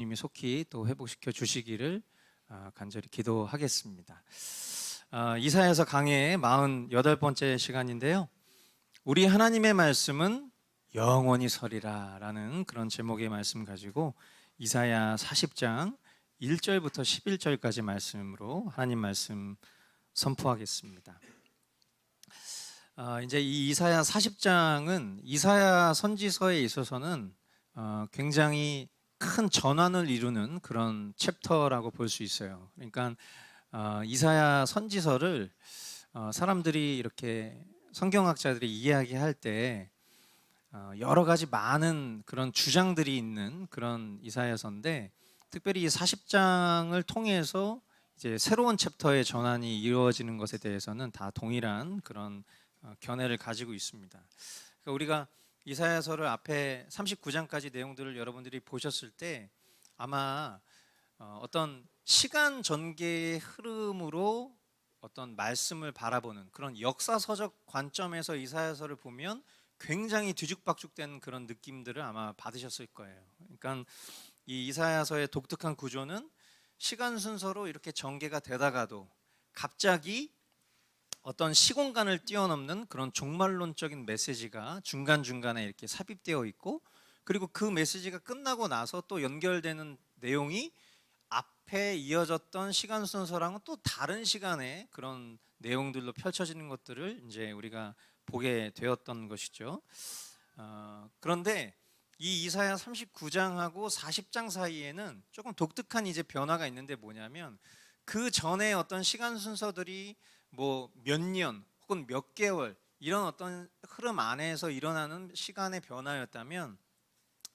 님이 속히 또 회복시켜 주시기를 간절히 기도하겠습니다. 이사야서 강해의 48번째 시간인데요. 우리 하나님의 말씀은 영원히 서리라 라는 그런 제목의 말씀 가지고 이사야 40장 1절부터 11절까지 말씀으로 하나님 말씀 선포하겠습니다. 이제 이 이사야 40장은 이사야 선지서에 있어서는 굉장히 큰 전환을 이루는 그런 챕터라고 볼 수 있어요. 그러니까 이사야 선지서를 사람들이 이렇게 성경학자들이 이야기할 때 여러 가지 많은 그런 주장들이 있는 그런 이사야서인데, 특별히 이 40장을 통해서 이제 새로운 챕터의 전환이 이루어지는 것에 대해서는 다 동일한 그런 견해를 가지고 있습니다. 그러니까 우리가 이사야서를 앞에 39장까지 내용들을 여러분들이 보셨을 때 아마 어떤 시간 전개의 흐름으로 어떤 말씀을 바라보는 그런 역사서적 관점에서 이사야서를 보면 굉장히 뒤죽박죽된 그런 느낌들을 아마 받으셨을 거예요. 그러니까 이 이사야서의 독특한 구조는 시간 순서로 이렇게 전개가 되다가도 갑자기 어떤 시공간을 뛰어넘는 그런 종말론적인 메시지가 중간중간에 이렇게 삽입되어 있고, 그리고 그 메시지가 끝나고 나서 또 연결되는 내용이 앞에 이어졌던 시간 순서랑은 또 다른 시간에 그런 내용들로 펼쳐지는 것들을 이제 우리가 보게 되었던 것이죠. 그런데 이 이사야 39장하고 40장 사이에는 조금 독특한 이제 변화가 있는데, 뭐냐면 그 전에 어떤 시간 순서들이 뭐 몇 년 혹은 몇 개월 이런 어떤 흐름 안에서 일어나는 시간의 변화였다면,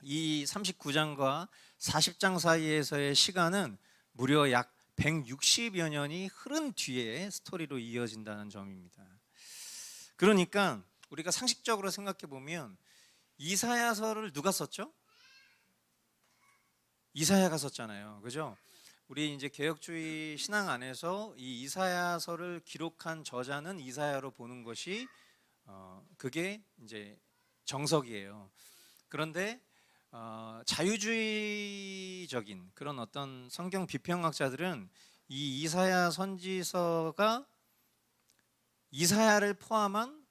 이 39장과 40장 사이에서의 시간은 무려 약 160여 년이 흐른 뒤에 스토리로 이어진다는 점입니다. 그러니까 우리가 상식적으로 생각해 보면 이사야서를 누가 썼죠? 이사야가 썼잖아요. 그죠? 우리 이제 개혁주의 신앙 안에서 이 이사야서를 기록한 저자는 이사야로 보는 것이 그게 이제 정석이에요. 그런데 자유주의적인 그런 어떤 성경 비평학자들은 이 이사야 선지서가 이사야를 포함한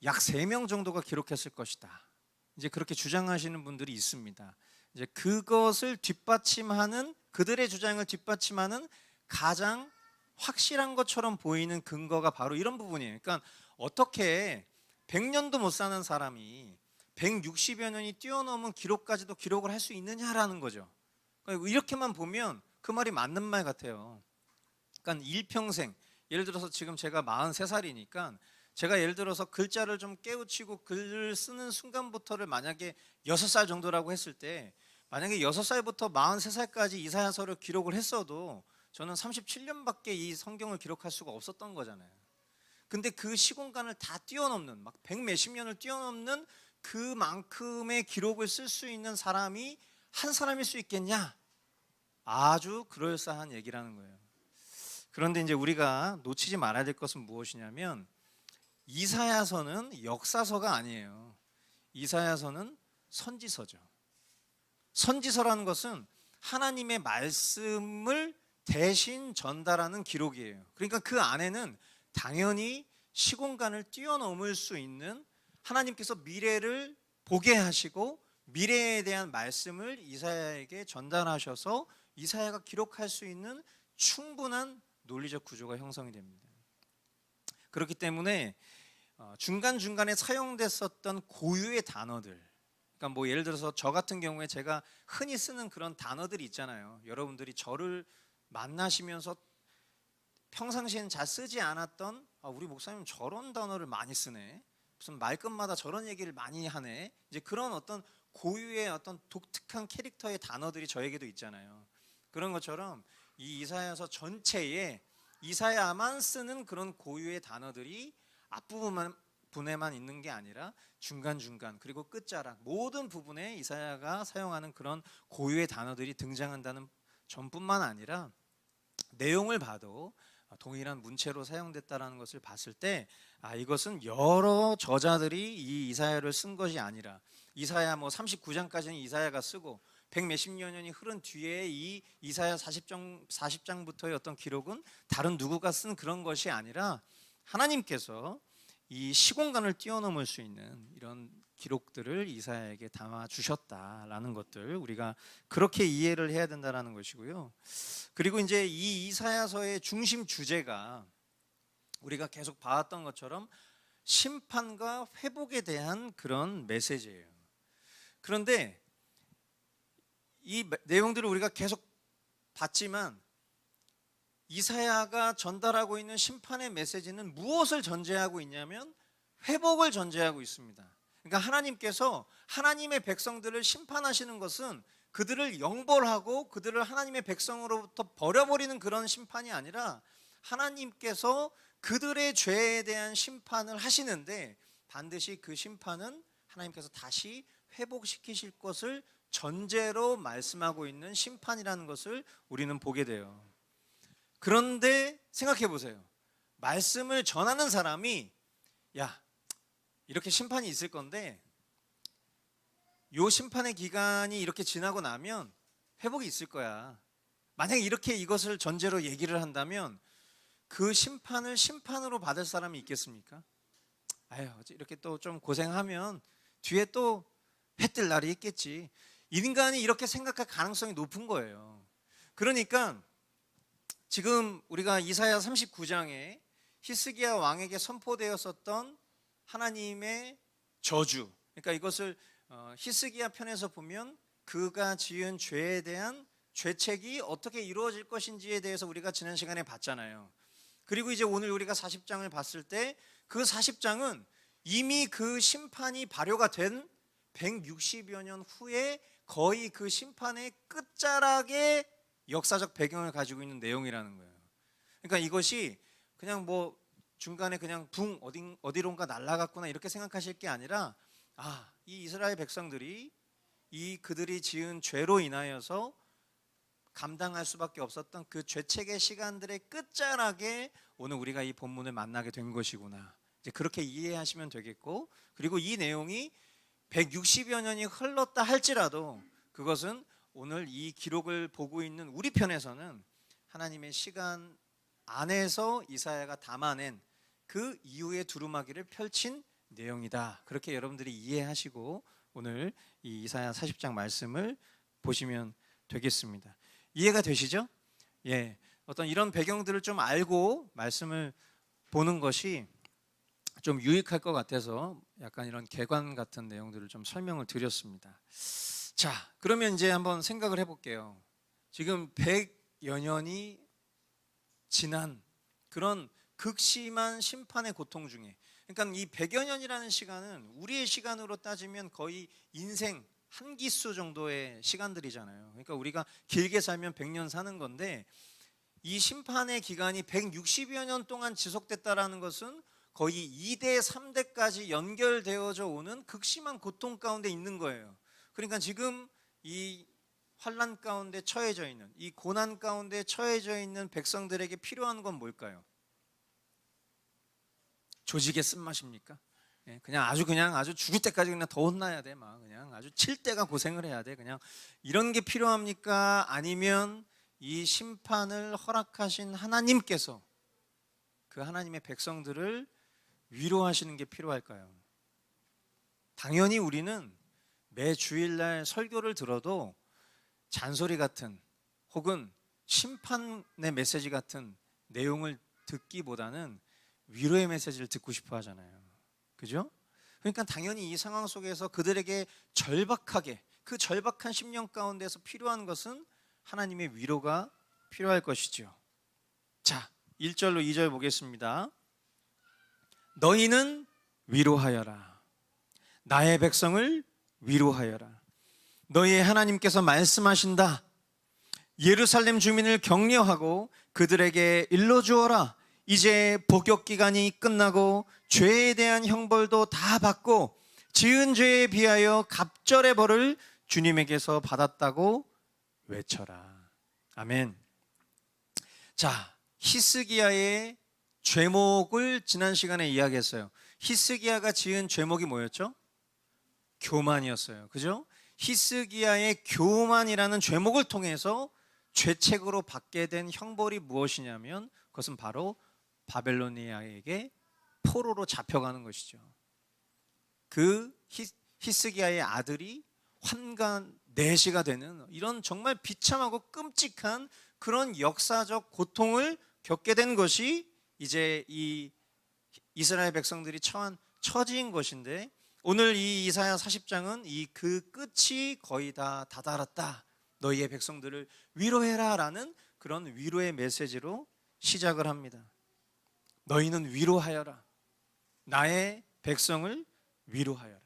약 3명 정도가 기록했을 것이다, 이제 그렇게 주장하시는 분들이 있습니다. 이제 그것을 뒷받침하는, 그들의 주장을 뒷받침하는 가장 확실한 것처럼 보이는 근거가 바로 이런 부분이에요. 그러니까 어떻게 100년도 못 사는 사람이 160여 년이 뛰어넘은 기록까지도 기록을 할 수 있느냐라는 거죠. 그러니까 이렇게만 보면 그 말이 맞는 말 같아요. 그러니까 일평생, 예를 들어서 지금 제가 43살이니까 제가 예를 들어서 글자를 좀 깨우치고 글을 쓰는 순간부터를 만약에 6살 정도라고 했을 때, 만약에 6살부터 43살까지 이사야서를 기록을 했어도 저는 37년밖에 이 성경을 기록할 수가 없었던 거잖아요. 근데 그 시공간을 다 뛰어넘는, 막 100몇십 년을 뛰어넘는 그만큼의 기록을 쓸 수 있는 사람이 한 사람일 수 있겠냐? 아주 그럴싸한 얘기라는 거예요. 그런데 이제 우리가 놓치지 말아야 될 것은 무엇이냐면, 이사야서는 역사서가 아니에요. 이사야서는 선지서죠. 선지서라는 것은 하나님의 말씀을 대신 전달하는 기록이에요. 그러니까 그 안에는 당연히 시공간을 뛰어넘을 수 있는, 하나님께서 미래를 보게 하시고 미래에 대한 말씀을 이사야에게 전달하셔서 이사야가 기록할 수 있는 충분한 논리적 구조가 형성이 됩니다. 그렇기 때문에 중간중간에 사용됐었던 고유의 단어들, 그러니까 뭐 예를 들어서 저 같은 경우에 제가 흔히 쓰는 그런 단어들이 있잖아요. 여러분들이 저를 만나시면서 평상시엔 잘 쓰지 않았던, 우리 목사님 저런 단어를 많이 쓰네, 무슨 말끝마다 저런 얘기를 많이 하네, 이제 그런 어떤 고유의 어떤 독특한 캐릭터의 단어들이 저에게도 있잖아요. 그런 것처럼 이 이사야서 전체에 이사야만 쓰는 그런 고유의 단어들이 앞부분에만 있는 게 아니라 중간중간 그리고 끝자락 모든 부분에 이사야가 사용하는 그런 고유의 단어들이 등장한다는 점뿐만 아니라 내용을 봐도 동일한 문체로 사용됐다는 것을 봤을 때 이것은 여러 저자들이 이 이사야를 쓴 것이 아니라, 이사야 뭐 39장까지는 이사야가 쓰고 백몇십여 년이 흐른 뒤에 이 이사야 40장부터의 어떤 기록은 다른 누구가 쓴 그런 것이 아니라 하나님께서 이 시공간을 뛰어넘을 수 있는 이런 기록들을 이사야에게 담아 주셨다라는 것들, 우리가 그렇게 이해를 해야 된다라는 것이고요. 그리고 이제 이 이사야서의 중심 주제가 우리가 계속 봐왔던 것처럼 심판과 회복에 대한 그런 메시지예요. 그런데 이 내용들을 우리가 계속 봤지만 이사야가 전달하고 있는 심판의 메시지는 무엇을 전제하고 있냐면 회복을 전제하고 있습니다. 그러니까 하나님께서 하나님의 백성들을 심판하시는 것은 그들을 영벌하고 그들을 하나님의 백성으로부터 버려버리는 그런 심판이 아니라 하나님께서 그들의 죄에 대한 심판을 하시는데 반드시 그 심판은 하나님께서 다시 회복시키실 것을 전제로 말씀하고 있는 심판이라는 것을 우리는 보게 돼요. 그런데 생각해 보세요. 말씀을 전하는 사람이 야, 이렇게 심판이 있을 건데 요 심판의 기간이 이렇게 지나고 나면 회복이 있을 거야. 만약에 이렇게 이것을 전제로 얘기를 한다면 그 심판을 심판으로 받을 사람이 있겠습니까? 아유, 이렇게 또 좀 고생하면 뒤에 또 해 뜰 날이 있겠지. 인간이 이렇게 생각할 가능성이 높은 거예요. 그러니까 지금 우리가 이사야 39장에 히스기야 왕에게 선포되었었던 하나님의 저주, 그러니까 이것을 히스기야 편에서 보면 그가 지은 죄에 대한 죄책이 어떻게 이루어질 것인지에 대해서 우리가 지난 시간에 봤잖아요. 그리고 이제 오늘 우리가 40장을 봤을 때 그 40장은 이미 그 심판이 발효가 된 160여 년 후에 거의 그 심판의 끝자락의 역사적 배경을 가지고 있는 내용이라는 거예요. 그러니까 이것이 그냥 뭐 중간에 그냥 붕 어디론가 날아갔구나 이렇게 생각하실 게 아니라 이 이스라엘 백성들이 이 그들이 지은 죄로 인하여서 감당할 수밖에 없었던 그 죄책의 시간들의 끝자락에 오늘 우리가 이 본문을 만나게 된 것이구나. 이제 그렇게 이해하시면 되겠고, 그리고 이 내용이 160여 년이 흘렀다 할지라도 그것은 오늘 이 기록을 보고 있는 우리 편에서는 하나님의 시간 안에서 이사야가 담아낸 그 이후의 두루마기를 펼친 내용이다. 그렇게 여러분들이 이해하시고 오늘 이 이사야 40장 말씀을 보시면 되겠습니다. 이해가 되시죠? 예, 어떤 이런 배경들을 좀 알고 말씀을 보는 것이 좀 유익할 것 같아서 약간 이런 개관 같은 내용들을 좀 설명을 드렸습니다. 자, 그러면 이제 한번 생각을 해볼게요. 지금 100여 년이 지난 그런 극심한 심판의 고통 중에, 그러니까 이 100여 년이라는 시간은 우리의 시간으로 따지면 거의 인생 한 기수 정도의 시간들이잖아요. 그러니까 우리가 길게 살면 100년 사는 건데 이 심판의 기간이 160여 년 동안 지속됐다라는 것은 거의 2대, 3대까지 연결되어져 오는 극심한 고통 가운데 있는 거예요. 그러니까 지금 이 환난 가운데 처해져 있는, 이 고난 가운데 처해져 있는 백성들에게 필요한 건 뭘까요? 조직의 쓴맛입니까? 그냥 아주 죽을 때까지 그냥 더 혼나야 돼, 막 그냥 아주 칠 때가 고생을 해야 돼, 그냥 이런 게 필요합니까? 아니면 이 심판을 허락하신 하나님께서 그 하나님의 백성들을 위로하시는 게 필요할까요? 당연히 우리는 매 주일날 설교를 들어도 잔소리 같은 혹은 심판의 메시지 같은 내용을 듣기보다는 위로의 메시지를 듣고 싶어 하잖아요. 그죠? 그러니까 당연히 이 상황 속에서 그들에게 절박하게, 그 절박한 심령 가운데서 필요한 것은 하나님의 위로가 필요할 것이죠. 자, 1절로 2절 보겠습니다. 너희는 위로하여라. 나의 백성을 위로하여라. 너희의 하나님께서 말씀하신다. 예루살렘 주민을 격려하고 그들에게 일러주어라. 이제 복역 기간이 끝나고 죄에 대한 형벌도 다 받고 지은 죄에 비하여 갑절의 벌을 주님에게서 받았다고 외쳐라. 아멘. 자, 히스기야의 죄목을 지난 시간에 이야기했어요. 히스기야가 지은 죄목이 뭐였죠? 교만이었어요. 그죠? 히스기야의 교만이라는 죄목을 통해서 죄책으로 받게 된 형벌이 무엇이냐면 그것은 바로 바벨로니아에게 포로로 잡혀가는 것이죠. 그 히스기야의 아들이 환관 내시가 되는 이런 정말 비참하고 끔찍한 그런 역사적 고통을 겪게 된 것이 이제 이 이스라엘 백성들이 처한 처지인 것인데, 오늘 이 이사야 40장은 이 그 끝이 거의 다 다다랐다, 너희의 백성들을 위로해라 라는 그런 위로의 메시지로 시작을 합니다. 너희는 위로하여라, 나의 백성을 위로하여라.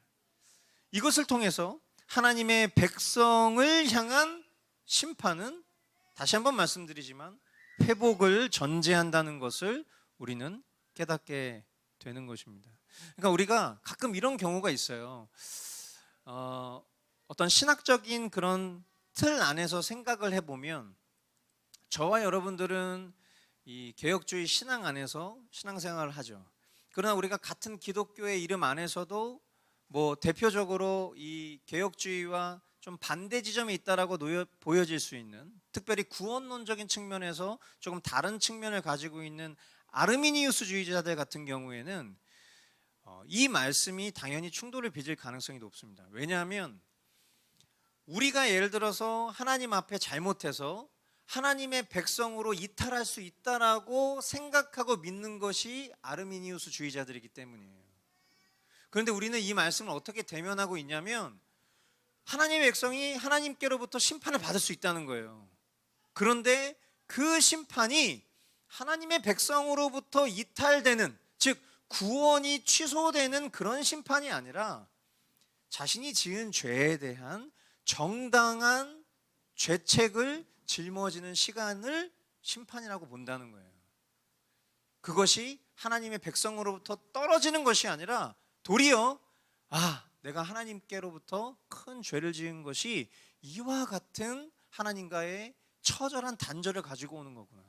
이것을 통해서 하나님의 백성을 향한 심판은 다시 한번 말씀드리지만 회복을 전제한다는 것을 우리는 깨닫게 되는 것입니다. 그러니까 우리가 가끔 이런 경우가 있어요. 어떤 신학적인 그런 틀 안에서 생각을 해보면 저와 여러분들은 이 개혁주의 신앙 안에서 신앙생활을 하죠. 그러나 우리가 같은 기독교의 이름 안에서도 뭐 대표적으로 이 개혁주의와 좀 반대 지점이 있다라고 보여질 수 있는, 특별히 구원론적인 측면에서 조금 다른 측면을 가지고 있는 아르미니우스주의자들 같은 경우에는 이 말씀이 당연히 충돌을 빚을 가능성이 높습니다. 왜냐하면 우리가 예를 들어서 하나님 앞에 잘못해서 하나님의 백성으로 이탈할 수 있다라고 생각하고 믿는 것이 아르미니우스주의자들이기 때문이에요. 그런데 우리는 이 말씀을 어떻게 대면하고 있냐면 하나님의 백성이 하나님께로부터 심판을 받을 수 있다는 거예요. 그런데 그 심판이 하나님의 백성으로부터 이탈되는, 즉 구원이 취소되는 그런 심판이 아니라 자신이 지은 죄에 대한 정당한 죄책을 짊어지는 시간을 심판이라고 본다는 거예요. 그것이 하나님의 백성으로부터 떨어지는 것이 아니라 도리어 내가 하나님께로부터 큰 죄를 지은 것이 이와 같은 하나님과의 처절한 단절을 가지고 오는 거구나.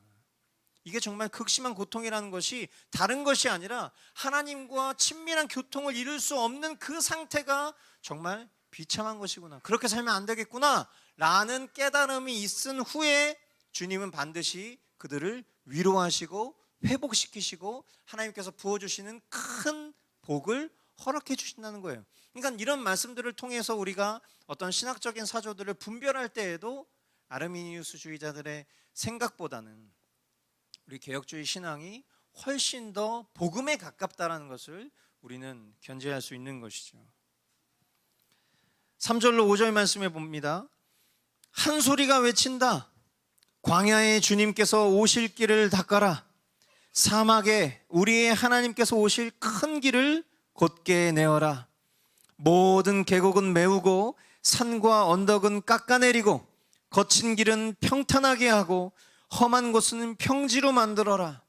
이게 정말 극심한 고통이라는 것이 다른 것이 아니라 하나님과 친밀한 교통을 이룰 수 없는 그 상태가 정말 비참한 것이구나, 그렇게 살면 안 되겠구나 라는 깨달음이 있은 후에 주님은 반드시 그들을 위로하시고 회복시키시고 하나님께서 부어주시는 큰 복을 허락해 주신다는 거예요. 그러니까 이런 말씀들을 통해서 우리가 어떤 신학적인 사조들을 분별할 때에도 아르미니우스주의자들의 생각보다는 우리 개혁주의 신앙이 훨씬 더 복음에 가깝다는 것을 우리는 견지할 수 있는 것이죠. 3절로 5절 말씀해 봅니다. 한 소리가 외친다. 광야에 주님께서 오실 길을 닦아라. 사막에 우리의 하나님께서 오실 큰 길을 곧게 내어라. 모든 계곡은 메우고 산과 언덕은 깎아내리고 거친 길은 평탄하게 하고 험한 곳은 평지로 만들어라.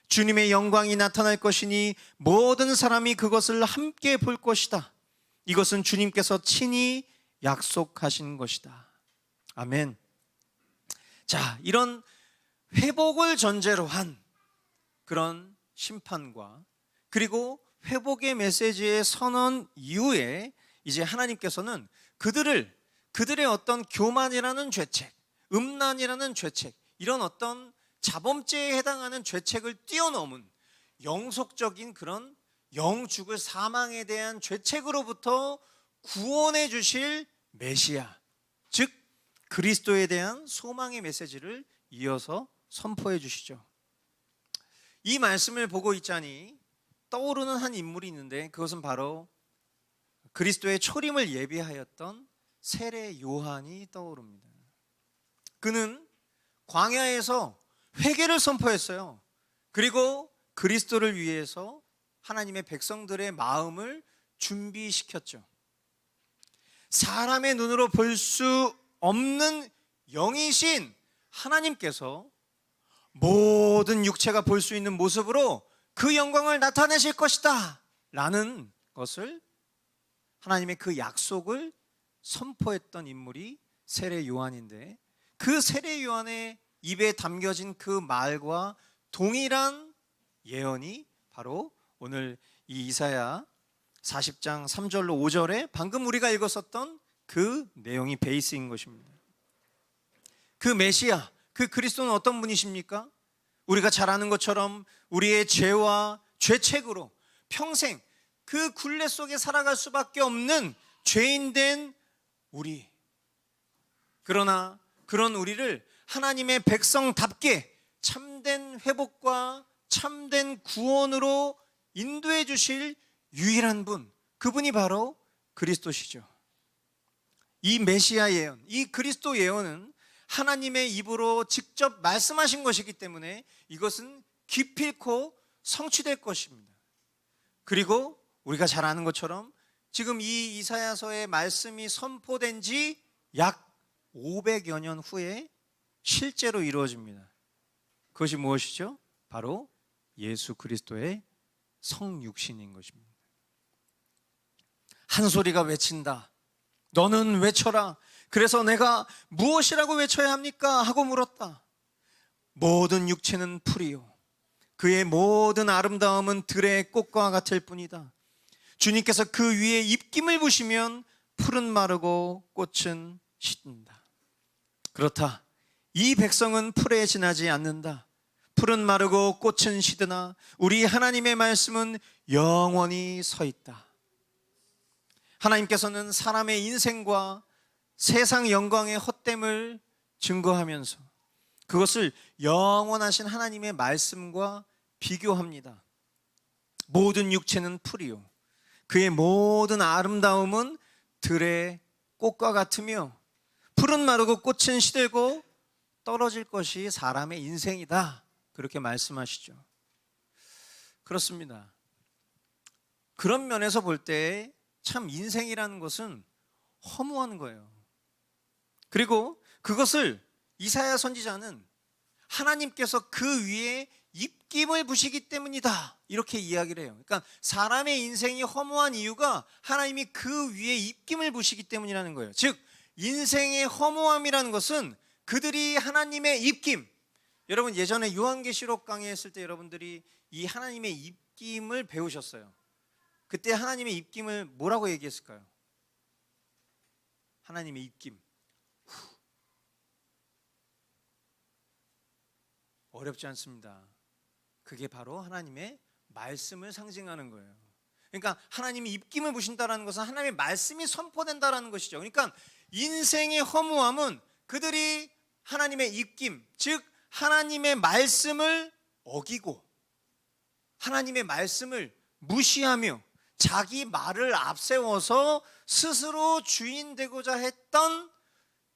주님의 영광이 나타날 것이니 모든 사람이 그것을 함께 볼 것이다. 이것은 주님께서 친히 약속하신 것이다. 아멘. 자, 이런 회복을 전제로 한 그런 심판과 그리고 회복의 메시지의 선언 이후에 이제 하나님께서는 그들의 어떤 교만이라는 죄책, 음란이라는 죄책, 이런 어떤 자범죄에 해당하는 죄책을 뛰어넘은 영속적인 그런 영 죽을 사망에 대한 죄책으로부터 구원해 주실 메시아, 즉 그리스도에 대한 소망의 메시지를 이어서 선포해 주시죠. 이 말씀을 보고 있자니 떠오르는 한 인물이 있는데 그것은 바로 그리스도의 초림을 예비하였던 세례 요한이 떠오릅니다. 그는 광야에서 회개를 선포했어요. 그리고 그리스도를 위해서 하나님의 백성들의 마음을 준비시켰죠. 사람의 눈으로 볼 수 없는 영이신 하나님께서 모든 육체가 볼 수 있는 모습으로 그 영광을 나타내실 것이다 라는 것을, 하나님의 그 약속을 선포했던 인물이 세례 요한인데, 그 세례 요한의 입에 담겨진 그 말과 동일한 예언이 바로 오늘 이 이사야 40장 3절로 5절에 방금 우리가 읽었었던 그 내용이 베이스인 것입니다. 그 메시아, 그 그리스도는 어떤 분이십니까? 우리가 잘 아는 것처럼 우리의 죄와 죄책으로 평생 그 굴레 속에 살아갈 수밖에 없는 죄인된 우리. 그러나 그런 우리를 하나님의 백성답게 참된 회복과 참된 구원으로 인도해 주실 유일한 분, 그분이 바로 그리스도시죠. 이 메시아 예언, 이 그리스도 예언은 하나님의 입으로 직접 말씀하신 것이기 때문에 이것은 기필코 성취될 것입니다. 그리고 우리가 잘 아는 것처럼 지금 이 이사야서의 말씀이 선포된 지 약 500여 년 후에 실제로 이루어집니다. 그것이 무엇이죠? 바로 예수 그리스도의 성육신인 것입니다. 한 소리가 외친다. 너는 외쳐라. 그래서 내가 무엇이라고 외쳐야 합니까? 하고 물었다. 모든 육체는 풀이요, 그의 모든 아름다움은 들의 꽃과 같을 뿐이다. 주님께서 그 위에 입김을 부시면 풀은 마르고 꽃은 시든다. 그렇다. 이 백성은 풀에 지나지 않는다. 풀은 마르고 꽃은 시드나 우리 하나님의 말씀은 영원히 서 있다. 하나님께서는 사람의 인생과 세상 영광의 헛됨을 증거하면서 그것을 영원하신 하나님의 말씀과 비교합니다. 모든 육체는 풀이요, 그의 모든 아름다움은 들의 꽃과 같으며 풀은 마르고 꽃은 시들고 떨어질 것이 사람의 인생이다. 그렇게 말씀하시죠. 그렇습니다. 그런 면에서 볼 때 참 인생이라는 것은 허무한 거예요. 그리고 그것을 이사야 선지자는 하나님께서 그 위에 입김을 부시기 때문이다, 이렇게 이야기를 해요. 그러니까 사람의 인생이 허무한 이유가 하나님이 그 위에 입김을 부시기 때문이라는 거예요. 즉 인생의 허무함이라는 것은 그들이 하나님의 입김, 여러분 예전에 요한계시록 강의했을 때 여러분들이 이 하나님의 입김을 배우셨어요. 그때 하나님의 입김을 뭐라고 얘기했을까요? 하나님의 입김. 어렵지 않습니다. 그게 바로 하나님의 말씀을 상징하는 거예요. 그러니까 하나님이 입김을 부신다는 것은 하나님의 말씀이 선포된다는 것이죠. 그러니까 인생의 허무함은 그들이 하나님의 입김, 즉 하나님의 말씀을 어기고 하나님의 말씀을 무시하며 자기 말을 앞세워서 스스로 주인 되고자 했던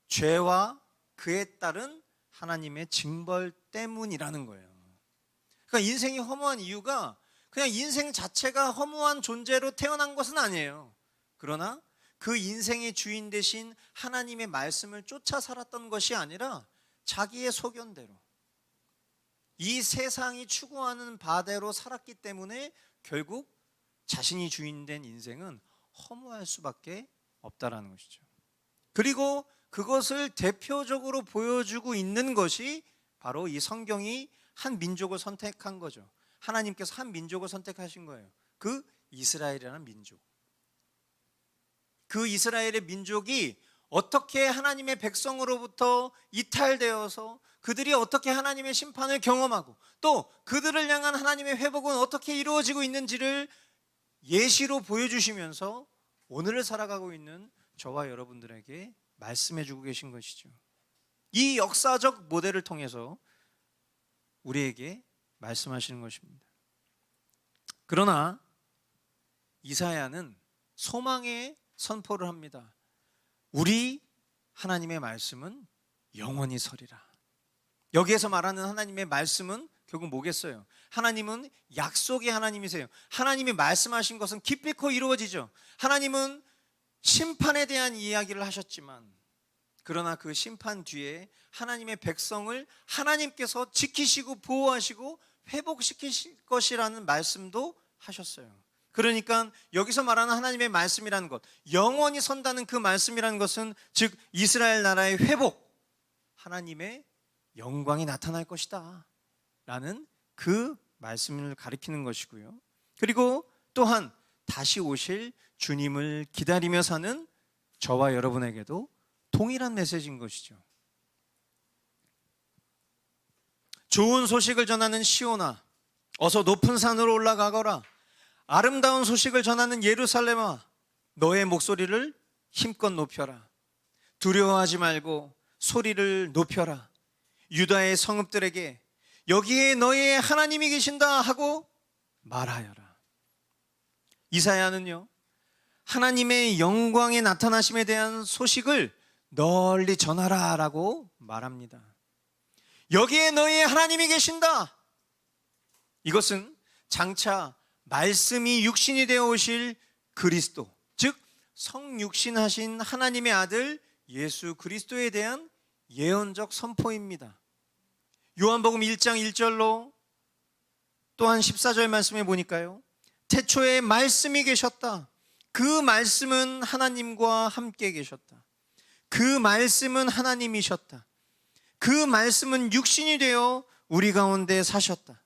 죄와 그에 따른 하나님의 징벌 때문이라는 거예요. 그러니까 인생이 허무한 이유가 그냥 인생 자체가 허무한 존재로 태어난 것은 아니에요. 그러나 그 인생의 주인 되신 하나님의 말씀을 쫓아 살았던 것이 아니라 자기의 소견대로 이 세상이 추구하는 바대로 살았기 때문에 결국 자신이 주인된 인생은 허무할 수밖에 없다라는 것이죠. 그리고 그것을 대표적으로 보여주고 있는 것이 바로 이 성경이 한 민족을 선택한 거죠. 하나님께서 한 민족을 선택하신 거예요. 그 이스라엘이라는 민족. 그 이스라엘의 민족이 어떻게 하나님의 백성으로부터 이탈되어서 그들이 어떻게 하나님의 심판을 경험하고 또 그들을 향한 하나님의 회복은 어떻게 이루어지고 있는지를 예시로 보여주시면서 오늘을 살아가고 있는 저와 여러분들에게 말씀해주고 계신 것이죠. 이 역사적 모델을 통해서 우리에게 말씀하시는 것입니다. 그러나 이사야는 소망의 선포를 합니다. 우리 하나님의 말씀은 영원히 서리라. 여기에서 말하는 하나님의 말씀은 결국 뭐겠어요? 하나님은 약속의 하나님이세요. 하나님이 말씀하신 것은 기필코 이루어지죠. 하나님은 심판에 대한 이야기를 하셨지만 그러나 그 심판 뒤에 하나님의 백성을 하나님께서 지키시고 보호하시고 회복시키실 것이라는 말씀도 하셨어요. 그러니까 여기서 말하는 하나님의 말씀이라는 것, 영원히 선다는 그 말씀이라는 것은 즉 이스라엘 나라의 회복, 하나님의 영광이 나타날 것이다 라는 그 말씀을 가리키는 것이고요. 그리고 또한 다시 오실 주님을 기다리며 사는 저와 여러분에게도 동일한 메시지인 것이죠. 좋은 소식을 전하는 시온아, 어서 높은 산으로 올라가거라. 아름다운 소식을 전하는 예루살렘아, 너의 목소리를 힘껏 높여라. 두려워하지 말고 소리를 높여라. 유다의 성읍들에게 여기에 너의 하나님이 계신다 하고 말하여라. 이사야는요, 하나님의 영광의 나타나심에 대한 소식을 널리 전하라 라고 말합니다. 여기에 너의 하나님이 계신다. 이것은 장차 말씀이 육신이 되어 오실 그리스도, 즉 성육신하신 하나님의 아들 예수 그리스도에 대한 예언적 선포입니다. 요한복음 1장 1절로 또한 14절 말씀에 보니까요, 태초에 말씀이 계셨다. 그 말씀은 하나님과 함께 계셨다. 그 말씀은 하나님이셨다. 그 말씀은 육신이 되어 우리 가운데 사셨다.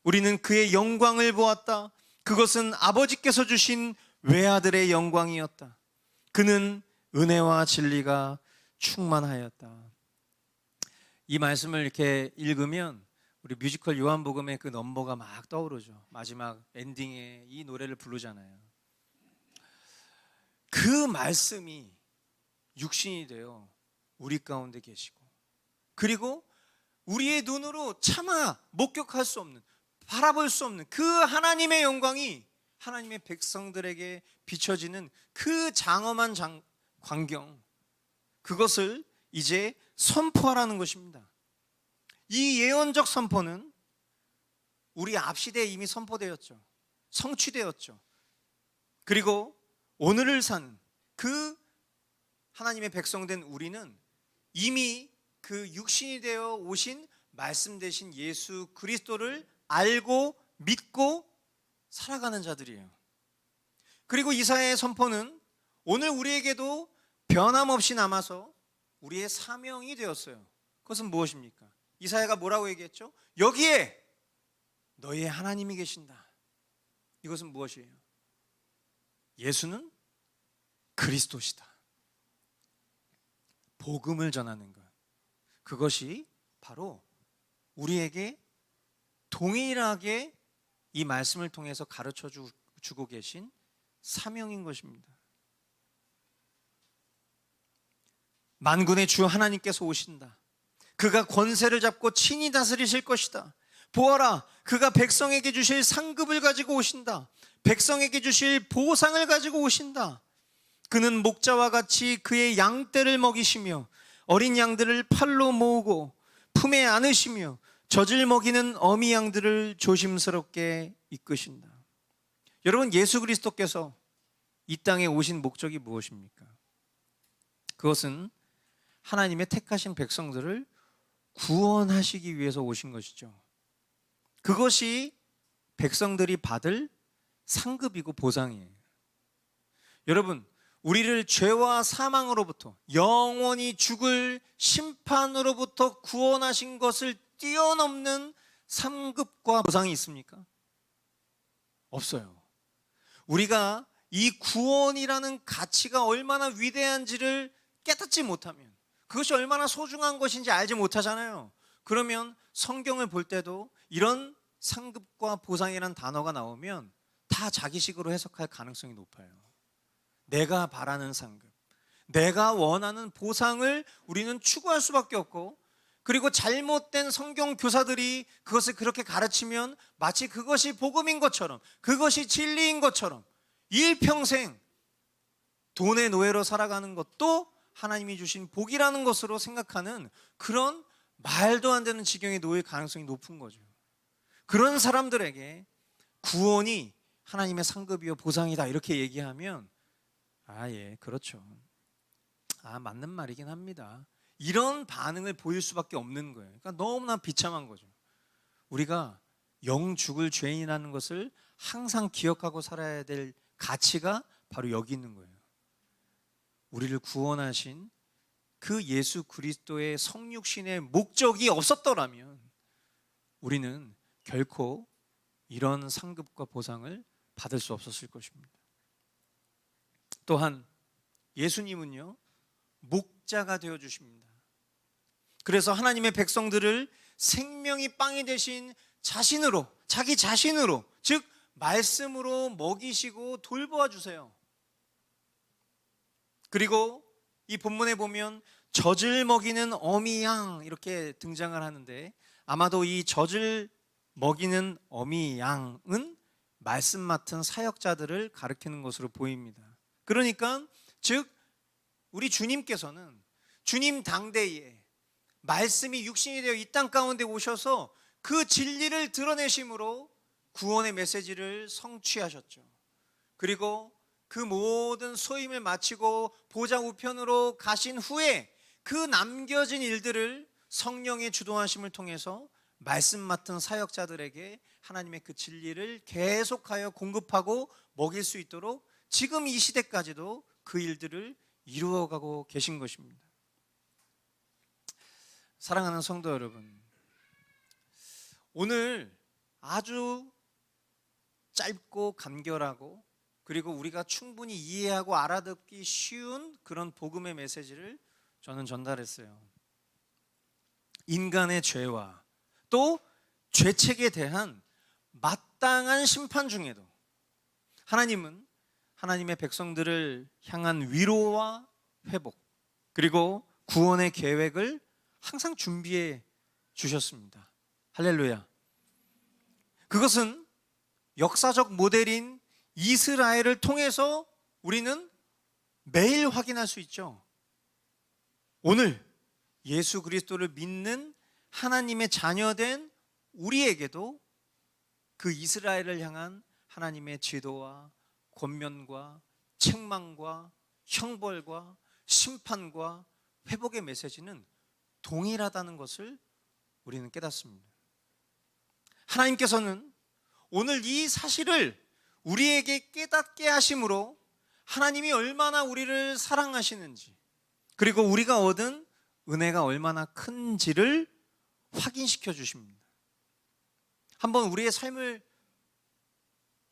우리는 그의 영광을 보았다. 그것은 아버지께서 주신 외아들의 영광이었다. 그는 은혜와 진리가 충만하였다. 이 말씀을 이렇게 읽으면 우리 뮤지컬 요한복음의 그 넘버가 막 떠오르죠. 마지막 엔딩에 이 노래를 부르잖아요. 그 말씀이 육신이 되어 우리 가운데 계시고, 그리고 우리의 눈으로 차마 목격할 수 없는, 바라볼 수 없는 그 하나님의 영광이 하나님의 백성들에게 비춰지는 그 장엄한 광경, 그것을 이제 선포하라는 것입니다. 이 예언적 선포는 우리 앞시대에 이미 선포되었죠. 성취되었죠. 그리고 오늘을 사는 그 하나님의 백성된 우리는 이미 그 육신이 되어 오신 말씀 되신 예수 그리스도를 알고 믿고 살아가는 자들이에요. 그리고 이사야의 선포는 오늘 우리에게도 변함없이 남아서 우리의 사명이 되었어요. 그것은 무엇입니까? 이사야가 뭐라고 얘기했죠? 여기에 너의 하나님이 계신다. 이것은 무엇이에요? 예수는 그리스도시다. 복음을 전하는 것, 그것이 바로 우리에게 동일하게 이 말씀을 통해서 가르쳐 주고 계신 사명인 것입니다. 만군의 주 하나님께서 오신다. 그가 권세를 잡고 친히 다스리실 것이다. 보아라, 그가 백성에게 주실 상급을 가지고 오신다. 백성에게 주실 보상을 가지고 오신다. 그는 목자와 같이 그의 양떼를 먹이시며 어린 양들을 팔로 모으고 품에 안으시며 젖을 먹이는 어미 양들을 조심스럽게 이끄신다. 여러분, 예수 그리스도께서 이 땅에 오신 목적이 무엇입니까? 그것은 하나님의 택하신 백성들을 구원하시기 위해서 오신 것이죠. 그것이 백성들이 받을 상급이고 보상이에요. 여러분, 우리를 죄와 사망으로부터 영원히 죽을 심판으로부터 구원하신 것을 뛰어넘는 상급과 보상이 있습니까? 없어요. 우리가 이 구원이라는 가치가 얼마나 위대한지를 깨닫지 못하면, 그것이 얼마나 소중한 것인지 알지 못하잖아요. 그러면 성경을 볼 때도 이런 상급과 보상이라는 단어가 나오면 다 자기식으로 해석할 가능성이 높아요. 내가 바라는 상급, 내가 원하는 보상을 우리는 추구할 수밖에 없고, 그리고 잘못된 성경 교사들이 그것을 그렇게 가르치면 마치 그것이 복음인 것처럼, 그것이 진리인 것처럼 일평생 돈의 노예로 살아가는 것도 하나님이 주신 복이라는 것으로 생각하는 그런 말도 안 되는 지경에 놓일 가능성이 높은 거죠. 그런 사람들에게 구원이 하나님의 상급이요 보상이다 이렇게 얘기하면 예, 그렇죠. 맞는 말이긴 합니다. 이런 반응을 보일 수밖에 없는 거예요. 그러니까 너무나 비참한 거죠. 우리가 영 죽을 죄인이라는 것을 항상 기억하고 살아야 될 가치가 바로 여기 있는 거예요. 우리를 구원하신 그 예수 그리스도의 성육신의 목적이 없었더라면 우리는 결코 이런 상급과 보상을 받을 수 없었을 것입니다. 또한 예수님은요, 목자가 되어 주십니다. 그래서 하나님의 백성들을 생명이 빵이 되신 자신으로, 자기 자신으로, 즉 말씀으로 먹이시고 돌보아 주세요. 그리고 이 본문에 보면 젖을 먹이는 어미 양 이렇게 등장을 하는데, 아마도 이 젖을 먹이는 어미 양은 말씀 맡은 사역자들을 가리키는 것으로 보입니다. 그러니까 즉 우리 주님께서는 주님 당대에 말씀이 육신이 되어 이 땅 가운데 오셔서 그 진리를 드러내심으로 구원의 메시지를 성취하셨죠. 그리고 그 모든 소임을 마치고 보좌 우편으로 가신 후에 그 남겨진 일들을 성령의 주도하심을 통해서 말씀 맡은 사역자들에게 하나님의 그 진리를 계속하여 공급하고 먹일 수 있도록 지금 이 시대까지도 그 일들을 이루어가고 계신 것입니다. 사랑하는 성도 여러분, 오늘 아주 짧고 간결하고 그리고 우리가 충분히 이해하고 알아듣기 쉬운 그런 복음의 메시지를 저는 전달했어요. 인간의 죄와 또 죄책에 대한 마땅한 심판 중에도 하나님은 하나님의 백성들을 향한 위로와 회복 그리고 구원의 계획을 항상 준비해 주셨습니다. 할렐루야. 그것은 역사적 모델인 이스라엘을 통해서 우리는 매일 확인할 수 있죠. 오늘 예수 그리스도를 믿는 하나님의 자녀된 우리에게도 그 이스라엘을 향한 하나님의 지도와 권면과 책망과 형벌과 심판과 회복의 메시지는 동일하다는 것을 우리는 깨닫습니다. 하나님께서는 오늘 이 사실을 우리에게 깨닫게 하심으로 하나님이 얼마나 우리를 사랑하시는지 그리고 우리가 얻은 은혜가 얼마나 큰지를 확인시켜 주십니다. 한번 우리의 삶을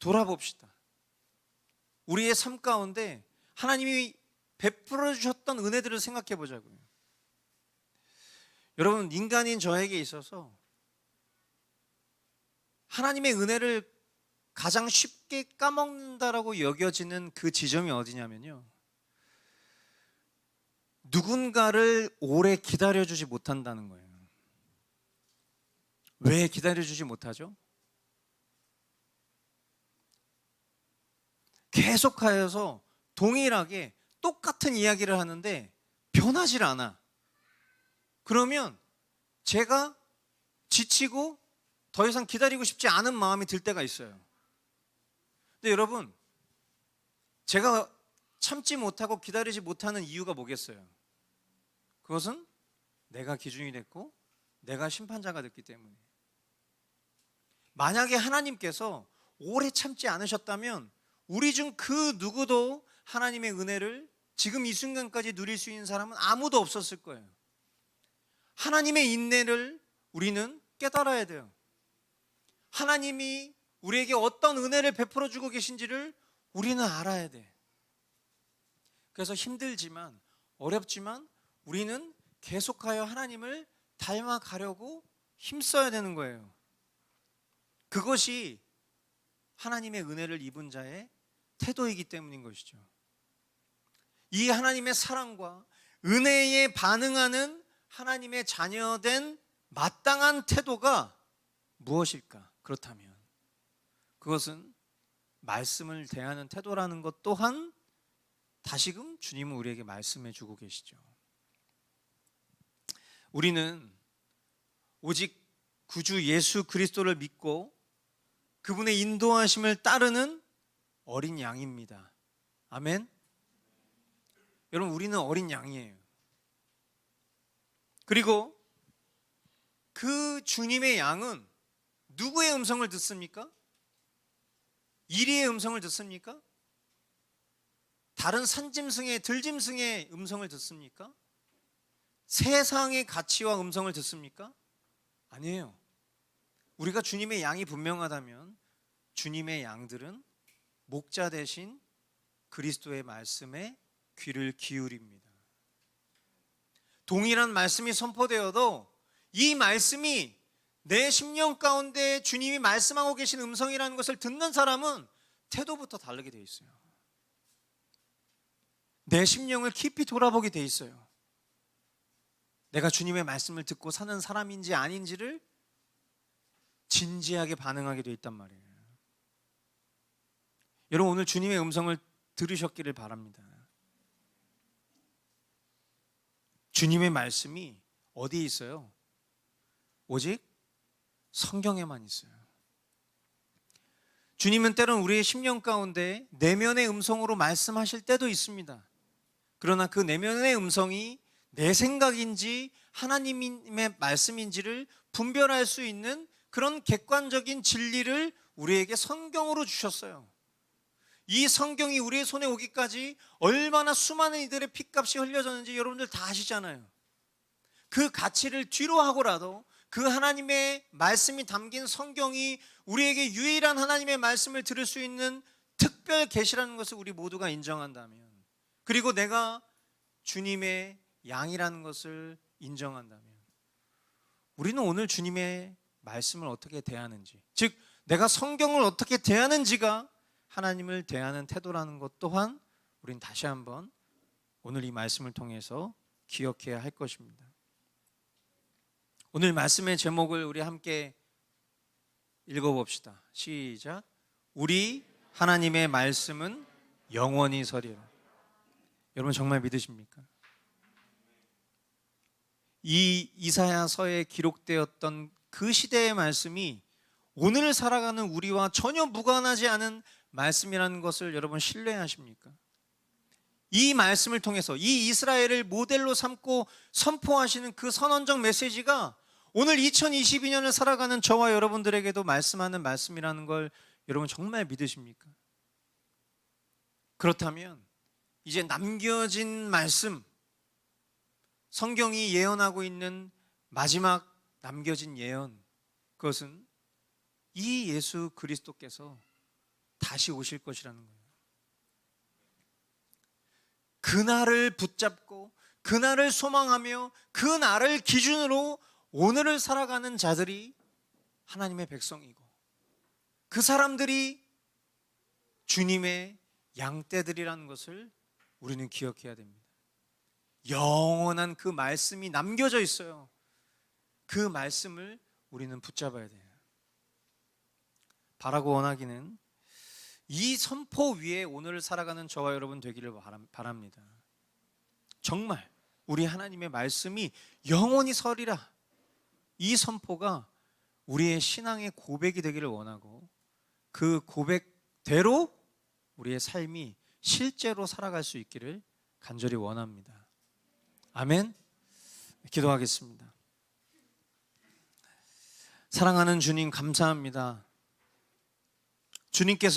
돌아봅시다. 우리의 삶 가운데 하나님이 베풀어 주셨던 은혜들을 생각해 보자고요. 여러분, 인간인 저에게 있어서 하나님의 은혜를 가장 쉽게 까먹는다라고 여겨지는 그 지점이 어디냐면요, 누군가를 오래 기다려주지 못한다는 거예요. 왜 기다려주지 못하죠? 계속하여서 동일하게 똑같은 이야기를 하는데 변하질 않아. 그러면 제가 지치고 더 이상 기다리고 싶지 않은 마음이 들 때가 있어요. 근데 여러분, 제가 참지 못하고 기다리지 못하는 이유가 뭐겠어요? 그것은 내가 기준이 됐고 내가 심판자가 됐기 때문에. 만약에 하나님께서 오래 참지 않으셨다면 우리 중 그 누구도 하나님의 은혜를 지금 이 순간까지 누릴 수 있는 사람은 아무도 없었을 거예요. 하나님의 인내를 우리는 깨달아야 돼요. 하나님이 우리에게 어떤 은혜를 베풀어 주고 계신지를 우리는 알아야 돼. 그래서 힘들지만 어렵지만 우리는 계속하여 하나님을 닮아가려고 힘써야 되는 거예요. 그것이 하나님의 은혜를 입은 자의 태도이기 때문인 것이죠. 이 하나님의 사랑과 은혜에 반응하는 하나님의 자녀된 마땅한 태도가 무엇일까? 그렇다면 그것은 말씀을 대하는 태도라는 것 또한 다시금 주님은 우리에게 말씀해 주고 계시죠. 우리는 오직 구주 예수 그리스도를 믿고 그분의 인도하심을 따르는 어린 양입니다. 아멘. 여러분, 우리는 어린 양이에요. 그리고 그 주님의 양은 누구의 음성을 듣습니까? 이리의 음성을 듣습니까? 다른 산짐승의 들짐승의 음성을 듣습니까? 세상의 가치와 음성을 듣습니까? 아니에요. 우리가 주님의 양이 분명하다면 주님의 양들은 목자 대신 그리스도의 말씀에 귀를 기울입니다. 동일한 말씀이 선포되어도 이 말씀이 내 심령 가운데 주님이 말씀하고 계신 음성이라는 것을 듣는 사람은 태도부터 다르게 돼 있어요. 내 심령을 깊이 돌아보게 돼 있어요. 내가 주님의 말씀을 듣고 사는 사람인지 아닌지를 진지하게 반응하게 돼 있단 말이에요. 여러분, 오늘 주님의 음성을 들으셨기를 바랍니다. 주님의 말씀이 어디에 있어요? 오직 성경에만 있어요. 주님은 때론 우리의 심령 가운데 내면의 음성으로 말씀하실 때도 있습니다. 그러나 그 내면의 음성이 내 생각인지 하나님의 말씀인지를 분별할 수 있는 그런 객관적인 진리를 우리에게 성경으로 주셨어요. 이 성경이 우리의 손에 오기까지 얼마나 수많은 이들의 핏값이 흘려졌는지 여러분들 다 아시잖아요. 그 가치를 뒤로 하고라도 그 하나님의 말씀이 담긴 성경이 우리에게 유일한 하나님의 말씀을 들을 수 있는 특별 계시라는 것을 우리 모두가 인정한다면, 그리고 내가 주님의 양이라는 것을 인정한다면, 우리는 오늘 주님의 말씀을 어떻게 대하는지, 즉 내가 성경을 어떻게 대하는지가 하나님을 대하는 태도라는 것 또한 우리는 다시 한번 오늘 이 말씀을 통해서 기억해야 할 것입니다. 오늘 말씀의 제목을 우리 함께 읽어봅시다. 시작. 우리 하나님의 말씀은 영원히 서리라. 여러분 정말 믿으십니까? 이 이사야서에 기록되었던 그 시대의 말씀이 오늘 살아가는 우리와 전혀 무관하지 않은 말씀이라는 것을 여러분 신뢰하십니까? 이 말씀을 통해서 이 이스라엘을 모델로 삼고 선포하시는 그 선언적 메시지가 오늘 2022년을 살아가는 저와 여러분들에게도 말씀하는 말씀이라는 걸 여러분 정말 믿으십니까? 그렇다면 이제 남겨진 말씀, 성경이 예언하고 있는 마지막 남겨진 예언, 그것은 이 예수 그리스도께서 다시 오실 것이라는 거예요. 그날을 붙잡고 그날을 소망하며 그날을 기준으로 오늘을 살아가는 자들이 하나님의 백성이고, 그 사람들이 주님의 양떼들이라는 것을 우리는 기억해야 됩니다. 영원한 그 말씀이 남겨져 있어요. 그 말씀을 우리는 붙잡아야 돼요. 바라고 원하기는 이 선포 위에 오늘을 살아가는 저와 여러분 되기를 바랍니다. 정말 우리 하나님의 말씀이 영원히 서리라, 이 선포가 우리의 신앙의 고백이 되기를 원하고, 그 고백대로 우리의 삶이 실제로 살아갈 수 있기를 간절히 원합니다. 아멘. 기도하겠습니다. 사랑하는 주님, 감사합니다. 주님께서